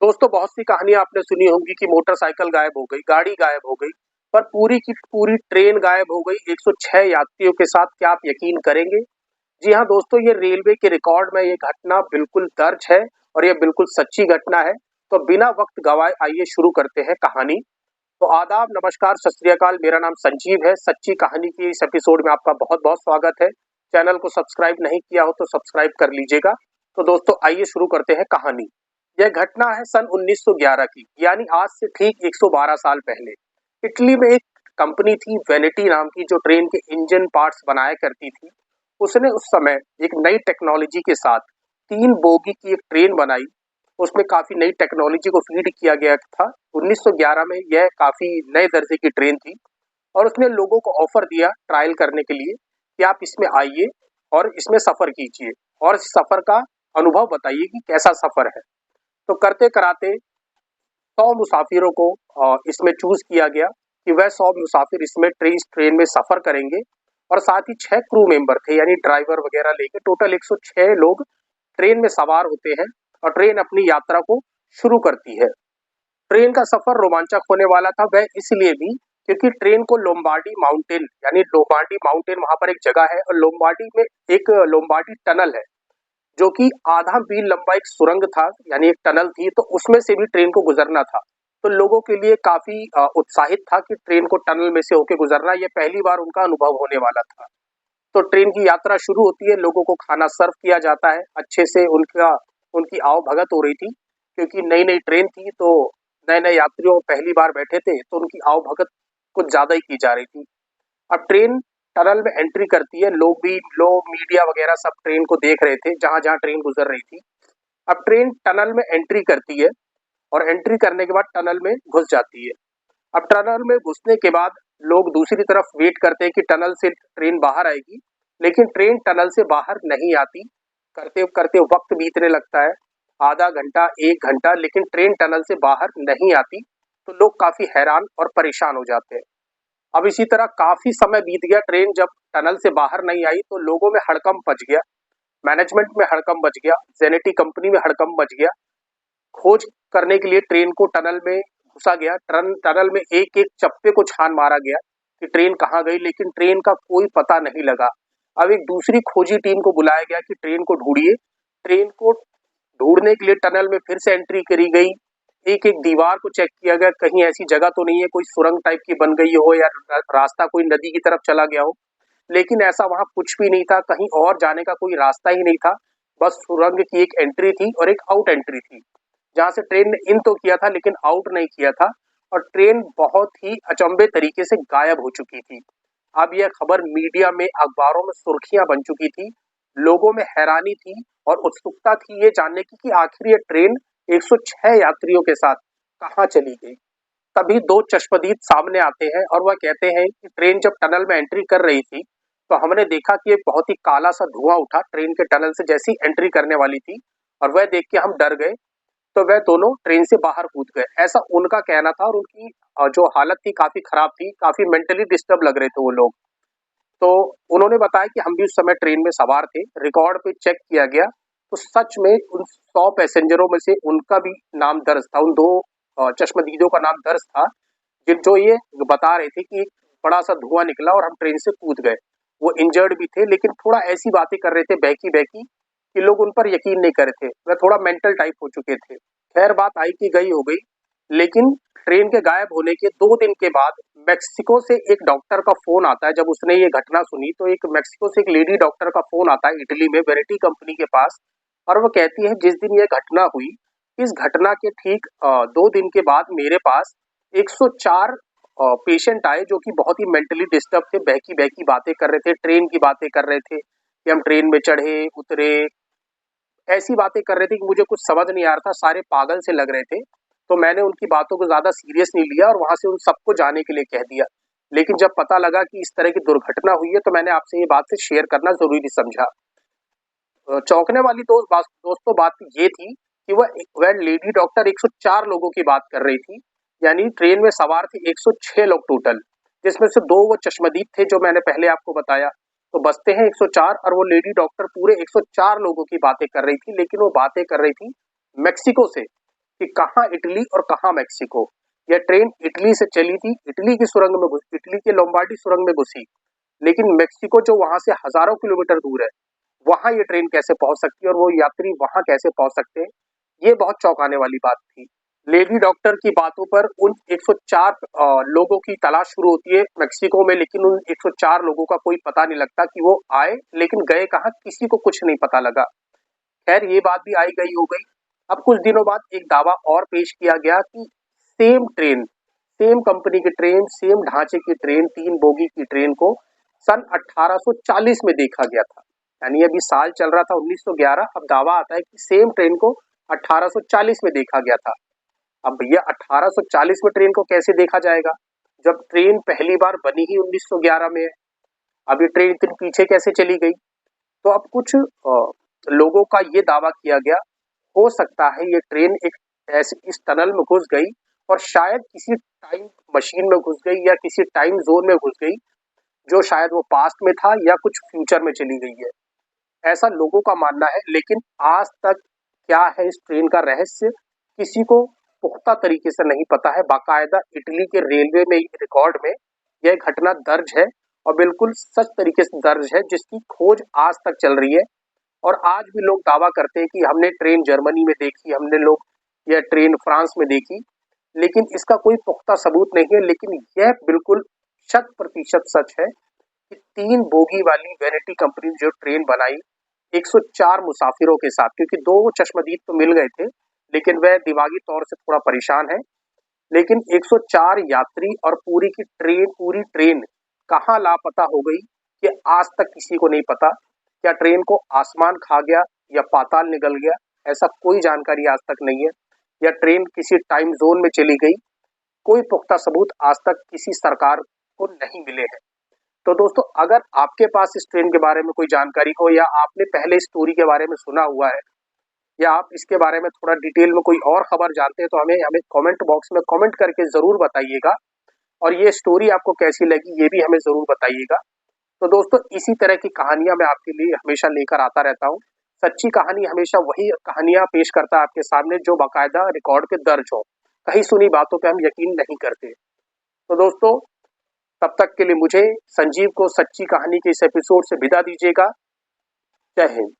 दोस्तों बहुत सी कहानियाँ आपने सुनी होंगी कि मोटरसाइकिल गायब हो गई, गाड़ी गायब हो गई, पर पूरी की पूरी ट्रेन गायब हो गई 106 यात्रियों के साथ। क्या आप यकीन करेंगे? जी हाँ दोस्तों, ये रेलवे के रिकॉर्ड में ये घटना बिल्कुल दर्ज है और ये बिल्कुल सच्ची घटना है। तो बिना वक्त गवाए आइए शुरू करते हैं कहानी। तो आदाब, नमस्कार, सत श्री अकाल। मेरा नाम संजीव है। सच्ची कहानी की इस एपिसोड में आपका बहुत-बहुत स्वागत है। चैनल को सब्सक्राइब नहीं किया हो तो सब्सक्राइब कर लीजिएगा। तो दोस्तों आइए शुरू करते हैं कहानी। यह घटना है सन 1911 की, यानी आज से ठीक 112 साल पहले। इटली में एक कंपनी थी वेनेटी नाम की, जो ट्रेन के इंजन पार्ट्स बनाया करती थी। उसने उस समय एक नई टेक्नोलॉजी के साथ 3 बोगी की एक ट्रेन बनाई। उसमें काफी नई टेक्नोलॉजी को फीड किया गया था। 1911 में यह काफी नए दर्जे की ट्रेन थी और उसने लोगों को ऑफर दिया ट्रायल करने के लिए कि आप इसमें आइए और इसमें सफर कीजिए और इस सफर का अनुभव बताइए कि कैसा सफर है। तो करते कराते 100 मुसाफिरों को इसमें चूज किया गया कि वह 100 मुसाफिर इसमें इस ट्रेन में सफर करेंगे और साथ ही 6 क्रू मेंबर थे, यानी ड्राइवर वगैरह लेके टोटल 106 लोग ट्रेन में सवार होते हैं और ट्रेन अपनी यात्रा को शुरू करती है। ट्रेन का सफर रोमांचक होने वाला था, वह इसलिए भी क्योंकि ट्रेन को लोम्बार्डी माउंटेन, यानी लोम्बार्डी माउंटेन वहां पर एक जगह है और लोम्बार्डी में एक लोम्बार्डी टनल है जो कि आधा मील लंबा एक सुरंग था, यानी एक टनल थी। तो उसमें से भी ट्रेन को गुजरना था। तो लोगों के लिए काफी उत्साहित था कि ट्रेन को टनल में से होके गुजरना, ये पहली बार उनका अनुभव होने वाला था। तो ट्रेन की यात्रा शुरू होती है, लोगों को खाना सर्व किया जाता है अच्छे से। उनकी आव भगत हो रही थी क्योंकि नई नई ट्रेन थी, तो नए नए यात्रियों पहली बार बैठे थे, तो उनकी आव भगत कुछ ज्यादा ही की जा रही थी। अब ट्रेन टनल में एंट्री करती है, लोग मीडिया वगैरह सब ट्रेन को देख रहे थे जहां जहां ट्रेन गुजर रही थी। अब ट्रेन टनल में एंट्री करती है और एंट्री करने के बाद टनल में घुस जाती है। अब टनल में घुसने के बाद लोग दूसरी तरफ वेट करते हैं कि टनल से ट्रेन बाहर आएगी, लेकिन ट्रेन टनल से बाहर नहीं आती। करते करते वक्त बीतने लगता है, आधा घंटा 1 घंटा, लेकिन ट्रेन टनल से बाहर नहीं आती। तो लोग काफी हैरान और परेशान हो जाते हैं। अब इसी तरह काफी समय बीत गया, ट्रेन जब टनल से बाहर नहीं आई तो लोगों में हड़कंप मच गया, मैनेजमेंट में हड़कंप मच गया, जेनेटी कंपनी में हड़कंप मच गया। खोज करने के लिए ट्रेन को टनल में घुसा गया। टनल में एक एक चप्पे को छान मारा गया कि ट्रेन कहाँ गई, लेकिन ट्रेन का कोई पता नहीं लगा। अब एक दूसरी खोजी टीम को बुलाया गया कि ट्रेन को ढूंढिए। ट्रेन को ढूंढने के लिए टनल में फिर से एंट्री करी गई। एक एक दीवार को चेक किया गया, कहीं ऐसी जगह तो नहीं है कोई सुरंग टाइप की बन गई हो या रास्ता कोई नदी की तरफ चला गया हो। लेकिन ऐसा वहां कुछ भी नहीं था, कहीं और जाने का कोई रास्ता ही नहीं था। बस सुरंग की एक एंट्री थी और एक आउट एंट्री थी, जहां से ट्रेन ने इन तो किया था लेकिन आउट नहीं किया था। और ट्रेन बहुत ही अचंभे तरीके से गायब हो चुकी थी। अब यह खबर मीडिया में, अखबारों में सुर्खियां बन चुकी थी। लोगों में हैरानी थी और उत्सुकता थी ये जानने की कि आखिर ये ट्रेन 106 यात्रियों के साथ कहाँ चली गई। तभी 2 चश्मदीद सामने आते हैं और वह कहते हैं कि ट्रेन जब टनल में एंट्री कर रही थी तो हमने देखा कि एक बहुत ही काला सा धुआं उठा ट्रेन के टनल से जैसी एंट्री करने वाली थी, और वह देख के हम डर गए। तो वह दोनों ट्रेन से बाहर कूद गए, ऐसा उनका कहना था। और उनकी जो हालत थी काफी खराब थी, काफी मेंटली डिस्टर्ब लग रहे थे वो लोग। तो उन्होंने बताया कि हम भी उस समय ट्रेन में सवार थे। रिकॉर्ड पे चेक किया गया तो सच में उन 100 पैसेंजरों में से उनका भी नाम दर्ज था, उन 2 चश्मदीदों का नाम दर्ज था, जिन जो ये बता रहे थे कि एक बड़ा सा धुआं निकला और हम ट्रेन से कूद गए। वो इंजर्ड भी थे, लेकिन थोड़ा ऐसी बातें कर रहे थे बहकी बहकी कि लोग उन पर यकीन नहीं कर रहे थे। वह थोड़ा मेंटल टाइप हो चुके थे। खैर, बात आई कि गई हो गई। लेकिन ट्रेन के गायब होने के 2 दिन के बाद मेक्सिको से एक डॉक्टर का फोन आता है। जब उसने ये घटना सुनी तो एक मेक्सिको से एक लेडी डॉक्टर का फोन आता है इटली में वेरिटी कंपनी के पास, और वो कहती है जिस दिन ये घटना हुई, इस घटना के ठीक 2 दिन के बाद मेरे पास 104 पेशेंट आए जो कि बहुत ही मेंटली डिस्टर्ब थे, बहकी बहकी बातें कर रहे थे, ट्रेन की बातें कर रहे थे कि हम ट्रेन में चढ़े उतरे, ऐसी बातें कर रहे थे कि मुझे कुछ समझ नहीं आ रहा था, सारे पागल से लग रहे थे। तो मैंने उनकी बातों को ज़्यादा सीरियस नहीं लिया और वहाँ से उन सबको जाने के लिए कह दिया। लेकिन जब पता लगा कि इस तरह की दुर्घटना हुई है तो मैंने आपसे ये बात से शेयर करना ज़रूरी समझा। चौंकने वाली दोस्तों बात ये थी कि वह लेडी डॉक्टर 104 लोगों की बात कर रही थी, यानी ट्रेन में सवार थे 106 लोग टोटल, जिसमें से 2 वो चश्मदीद थे जो मैंने पहले आपको बताया। तो बचते हैं 104 और वो लेडी डॉक्टर पूरे 104 लोगों की बातें कर रही थी, लेकिन वो बातें कर रही थी मेक्सिको से कि कहाँ इटली और कहाँ मैक्सिको। यह ट्रेन इटली से चली थी, इटली की सुरंग में घुसी, इटली के लोम्बार्डी सुरंग में घुसी, लेकिन मेक्सिको जो वहां से हजारों किलोमीटर दूर है, वहां ये ट्रेन कैसे पहुंच सकती है और वो यात्री वहां कैसे पहुंच सकते हैं, ये बहुत चौंकाने वाली बात थी। लेडी डॉक्टर की बातों पर उन 104 लोगों की तलाश शुरू होती है मेक्सिको में, लेकिन उन 104 लोगों का कोई पता नहीं लगता कि वो आए लेकिन गए कहाँ, किसी को कुछ नहीं पता लगा। खैर ये बात भी आई गई हो गई। अब कुछ दिनों बाद एक दावा और पेश किया गया कि सेम ट्रेन, सेम कंपनी की ट्रेन, सेम ढांचे की ट्रेन, 3 बोगी की ट्रेन को सन 1840 में देखा गया था। यानी अभी साल चल रहा था 1911, अब दावा आता है कि सेम ट्रेन को 1840 में देखा गया था। अब भैया 1840 में ट्रेन को कैसे देखा जाएगा, जब ट्रेन पहली बार बनी ही 1911 में है। अब ये ट्रेन इतनी पीछे कैसे चली गई? तो अब कुछ लोगों का ये दावा किया गया, हो सकता है ये ट्रेन एक ऐसे इस टनल में घुस गई और शायद किसी टाइम मशीन में घुस गई या किसी टाइम जोन में घुस गई, जो शायद वो पास्ट में था या कुछ फ्यूचर में चली गई है, ऐसा लोगों का मानना है। लेकिन आज तक क्या है इस ट्रेन का रहस्य, किसी को पुख्ता तरीके से नहीं पता है। बाकायदा इटली के रेलवे में रिकॉर्ड में यह घटना दर्ज है और बिल्कुल सच तरीके से दर्ज है, जिसकी खोज आज तक चल रही है। और आज भी लोग दावा करते हैं कि हमने ट्रेन जर्मनी में देखी, हमने लोग यह ट्रेन फ्रांस में देखी, लेकिन इसका कोई पुख्ता सबूत नहीं है। लेकिन यह बिल्कुल 100% सच है कि 3 बोगी वाली वैनिटी कंपनी जो ट्रेन बनाई 104 मुसाफिरों के साथ, क्योंकि 2 चश्मदीद तो मिल गए थे लेकिन वह दिमागी तौर से थोड़ा परेशान है, लेकिन 104 यात्री और पूरी ट्रेन कहाँ लापता हो गई, ये आज तक किसी को नहीं पता। क्या ट्रेन को आसमान खा गया या पाताल निगल गया, ऐसा कोई जानकारी आज तक नहीं है। या ट्रेन किसी टाइम जोन में चली गई, कोई पुख्ता सबूत आज तक किसी सरकार को नहीं मिले हैं। तो दोस्तों, अगर आपके पास इस ट्रेन के बारे में कोई जानकारी हो या आपने पहले इस स्टोरी के बारे में सुना हुआ है या आप इसके बारे में थोड़ा डिटेल में कोई और खबर जानते हैं, तो हमें हमें कमेंट बॉक्स में कमेंट करके जरूर बताइएगा। और ये स्टोरी आपको कैसी लगी ये भी हमें जरूर बताइएगा। तो दोस्तों, इसी तरह की कहानियां मैं आपके लिए हमेशा लेकर आता रहता हूँ। सच्ची कहानी हमेशा वही कहानियां पेश करता है आपके सामने जो बाकायदा रिकॉर्ड पे दर्ज हो। कहीं सुनी बातों पे हम यकीन नहीं करते। तो दोस्तों, तब तक के लिए मुझे संजीव को सच्ची कहानी के इस एपिसोड से विदा दीजिएगा। जय हिंद।